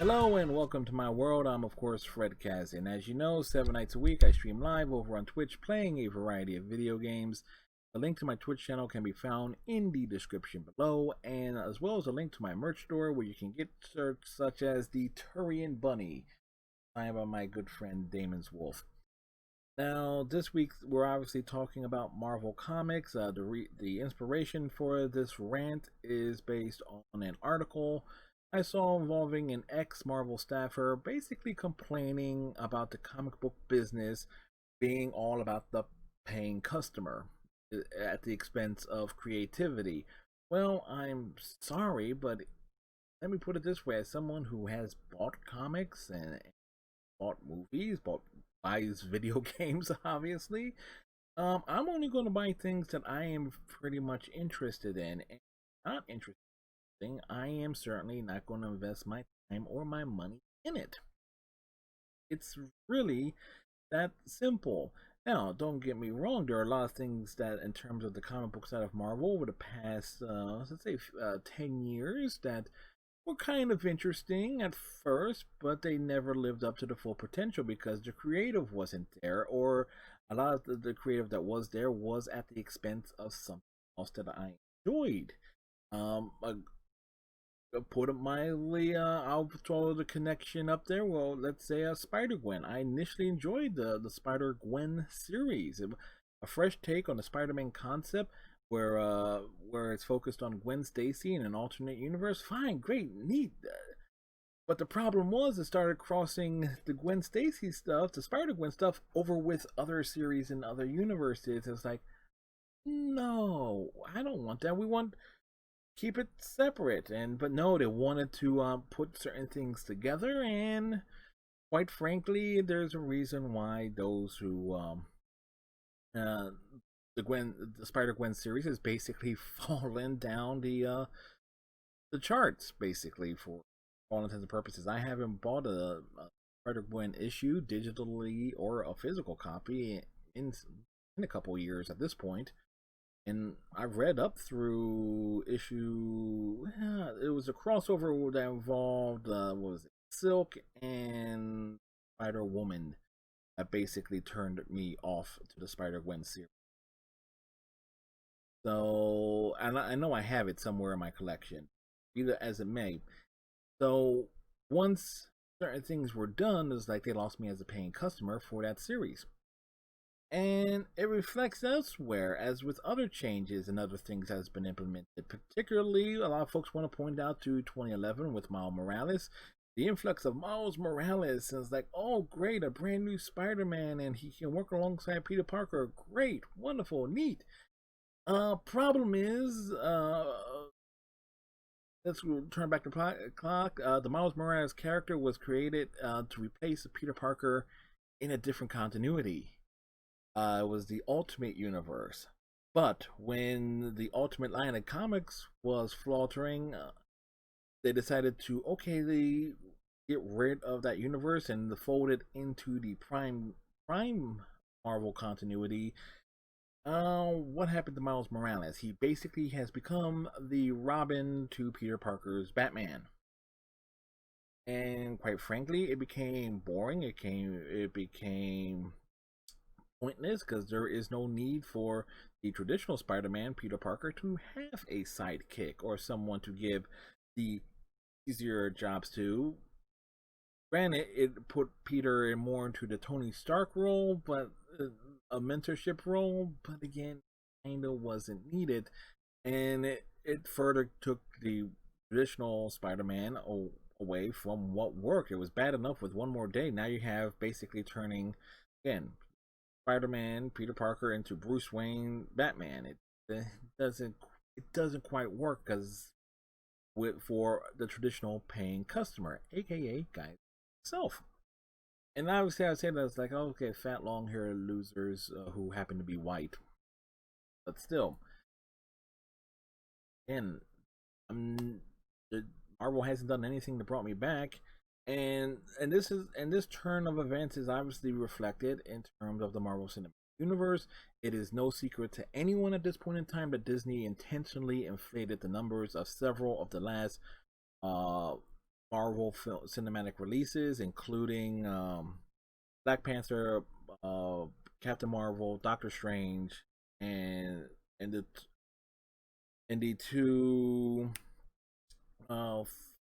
Hello and welcome to my world. I'm of course Fred Kaz, and as you know, 7 nights a week I stream live over on Twitch playing a variety of video games. The link to my Twitch channel can be found in the description below, and as well as a link to my merch store where you can get shirts such as the Turian Bunny, signed by my good friend Damon's Wolf. Now, this week we're obviously talking about Marvel Comics. The inspiration for this rant is based on an article I saw involving an ex-Marvel staffer basically complaining about the comic book business being all about the paying customer at the expense of creativity. Well, I'm sorry, but let me put it this way: as someone who has bought comics and bought movies, buys video games, obviously, I'm only going to buy things that I am pretty much interested in. And not interested in, I am certainly not going to invest my time or my money in it. It's really that simple. Now, don't get me wrong, there are a lot of things that, in terms of the comic book side of Marvel, over the past, let's say, 10 years, that were kind of interesting at first, but they never lived up to the full potential because the creative wasn't there, or a lot of the creative that was there was at the expense of something else that I enjoyed. Put it mildly, I'll throw the connection up there. Well, let's say Spider-Gwen. I initially enjoyed the Spider-Gwen series. A fresh take on the Spider-Man concept where it's focused on Gwen Stacy in an alternate universe. Fine, great, neat. But the problem was it started crossing the Gwen Stacy stuff, the Spider-Gwen stuff, over with other series in other universes. It's like, no, I don't want that. We want keep it separate. But no, they wanted to put certain things together, and quite frankly, there's a reason why those who uh the Spider-Gwen series has basically fallen down the charts, basically, for all intents and purposes. I haven't bought a Spider-Gwen issue digitally or a physical copy in a couple years at this point. And I've read up through issue. It was a crossover that involved what was it, Silk and Spider Woman, that basically turned me off to the Spider Gwen series. So, and I know I have it somewhere in my collection, either as it may. So once certain things were done, it's like they lost me as a paying customer for that series. And it reflects elsewhere, as with other changes and other things that has been implemented. Particularly, a lot of folks want to point out to 2011 with Miles Morales. The influx of Miles Morales is like, oh great, a brand new Spider-Man, and he can work alongside Peter Parker. Great, wonderful, neat. Problem is, let's turn back the clock. The Miles Morales character was created to replace Peter Parker in a different continuity. It was the Ultimate Universe. But when the Ultimate line of comics was faltering, they decided to they get rid of that universe and fold it into the Prime Marvel continuity. What happened to Miles Morales? He basically has become the Robin to Peter Parker's Batman. And quite frankly, it became boring. It became pointless because there is no need for the traditional Spider-Man, Peter Parker, to have a sidekick or someone to give the easier jobs to. Granted, it put Peter more into the Tony Stark role, but a mentorship role, but again, kind of wasn't needed. And it further took the traditional Spider-Man away from what worked. It was bad enough with One More Day. Now you have basically turning, again, Spider-Man, Peter Parker into Bruce Wayne, Batman. It doesn't quite work because for the traditional paying customer, aka guys self. And obviously, I would say that it's like, okay, fat long-haired losers who happen to be white, but still, again, Marvel hasn't done anything that brought me back. And this turn of events is obviously reflected in terms of the Marvel Cinematic Universe. It is no secret to anyone at this point in time that Disney intentionally inflated the numbers of several of the last Marvel film cinematic releases, including Black Panther, uh, Captain Marvel, Doctor Strange, and and the and the two uh,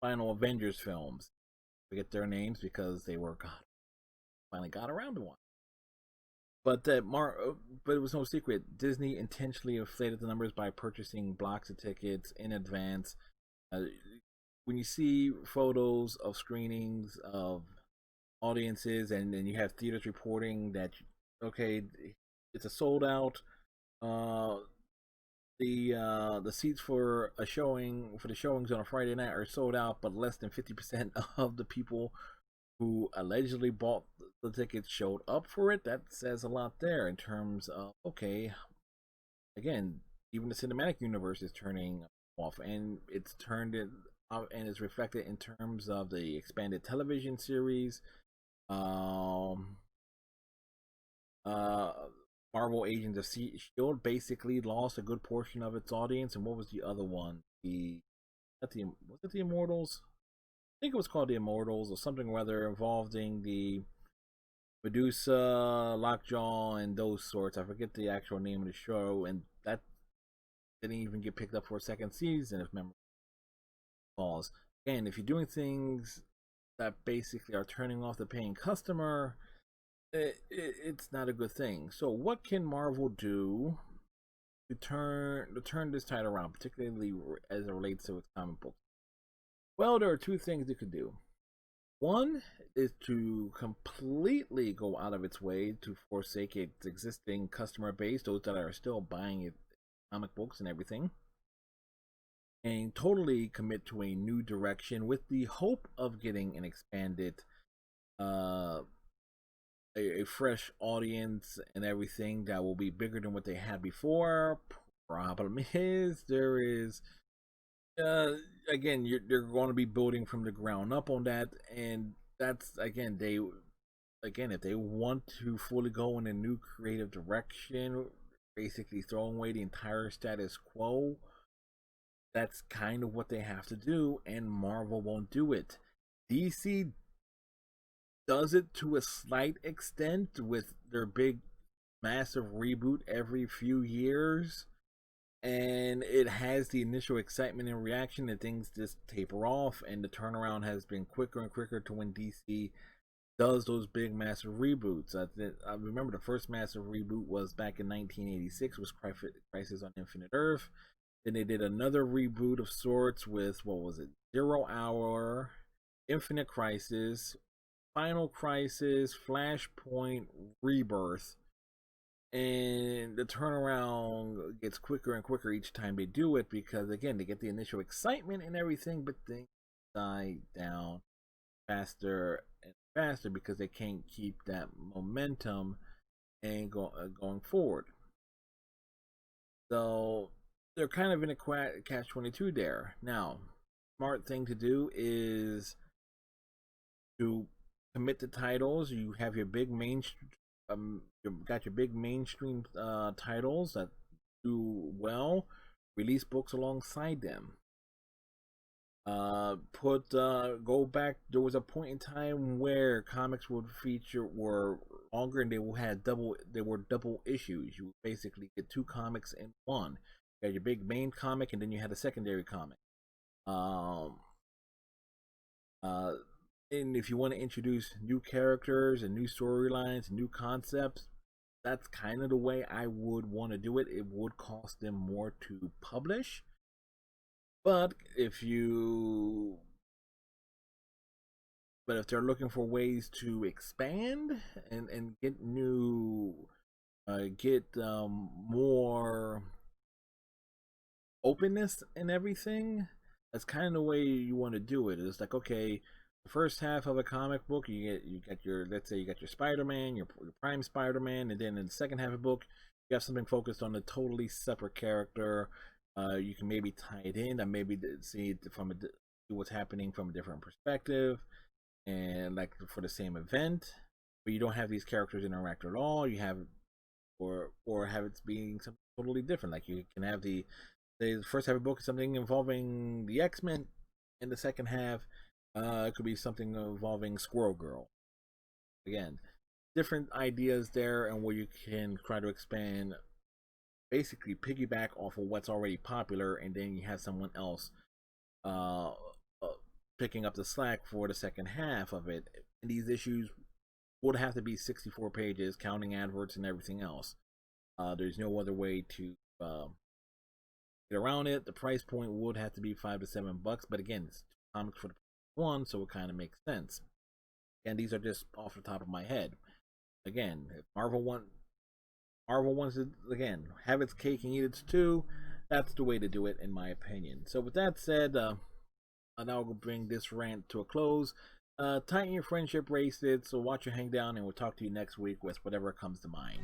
final Avengers films. Forget their names because they were finally got around to one. But but it was no secret. Disney intentionally inflated the numbers by purchasing blocks of tickets in advance. Uh, when you see photos of screenings of audiences, and then you have theaters reporting that okay, it's a sold out. Uh, the seats for a showing for the showings on a Friday night are sold out, but less than 50% of the people who allegedly bought the tickets showed up for it. That says a lot there in terms of okay, again, even the cinematic universe is turning off, and it's turned it and is reflected in terms of the expanded television series. Um, uh, Marvel Agents of Shield basically lost a good portion of its audience, and what was the other one? Was it the Immortals? I think it was called the Immortals or something rather involving the Medusa, Lockjaw, and those sorts. I forget the actual name of the show, and that didn't even get picked up for a second season, if memory falls. Again, if you're doing things that basically are turning off the paying customer, it's not a good thing. So, what can Marvel do to turn this tide around, particularly as it relates to its comic books? Well, there are two things it could do. One is to completely go out of its way to forsake its existing customer base, those that are still buying it, comic books and everything, and totally commit to a new direction with the hope of getting an expanded, uh, a fresh audience and everything that will be bigger than what they had before. Problem is, there is uh again they're going to be building from the ground up on that, and that's again if they want to fully go in a new creative direction, basically throwing away the entire status quo, that's kind of what they have to do, and Marvel won't do it. DC does it to a slight extent with their big massive reboot every few years, and it has the initial excitement and reaction, and things just taper off, and the turnaround has been quicker and quicker to when DC does those big massive reboots. I remember the first massive reboot was back in 1986, was Crisis on Infinite Earth. Then they did another reboot of sorts with, what was it, Zero Hour, Infinite Crisis, Final Crisis, Flashpoint, Rebirth, and the turnaround gets quicker and quicker each time they do it, because again they get the initial excitement and everything, but things die down faster and faster because they can't keep that momentum and going forward. So they're kind of in a catch 22 there. Now, smart thing to do is to commit to titles. You have your big you've got your big mainstream titles that do well. Release books alongside them. Go back. There was a point in time where comics were longer, and they were double issues. You basically get two comics in one. You had your big main comic, and then you had a secondary comic. Um, uh, and if you want to introduce new characters and new storylines and new concepts, that's kind of the way I would want to do it. It would cost them more to publish, but if they're looking for ways to expand and get more openness and everything, that's kind of the way you want to do it. It's like, okay, the first half of a comic book, you got your, let's say you got your Spider-Man, your Prime Spider-Man, and then in the second half of the book, you have something focused on a totally separate character. You can maybe tie it in, and maybe see what's happening from a different perspective, and like for the same event, but you don't have these characters interact at all. You have or have it being something totally different. Like you can have the first half of the book is something involving the X-Men, in the second half It could be something involving Squirrel Girl. Again, different ideas there, and where you can try to expand, basically piggyback off of what's already popular, and then you have someone else uh, uh, picking up the slack for the second half of it. And these issues would have to be 64 pages, counting adverts and everything else. There's no other way to get around it. The price point would have to be $5 to $7, but again, it's comics for the one, so it kind of makes sense. And these are just off the top of my head. Again, if Marvel wants to, again, have its cake and eat its too, that's the way to do it, in my opinion. So with that said, now we'll bring this rant to a close. Tighten your friendship bracelets, so watch your hang down, and we'll talk to you next week with whatever comes to mind.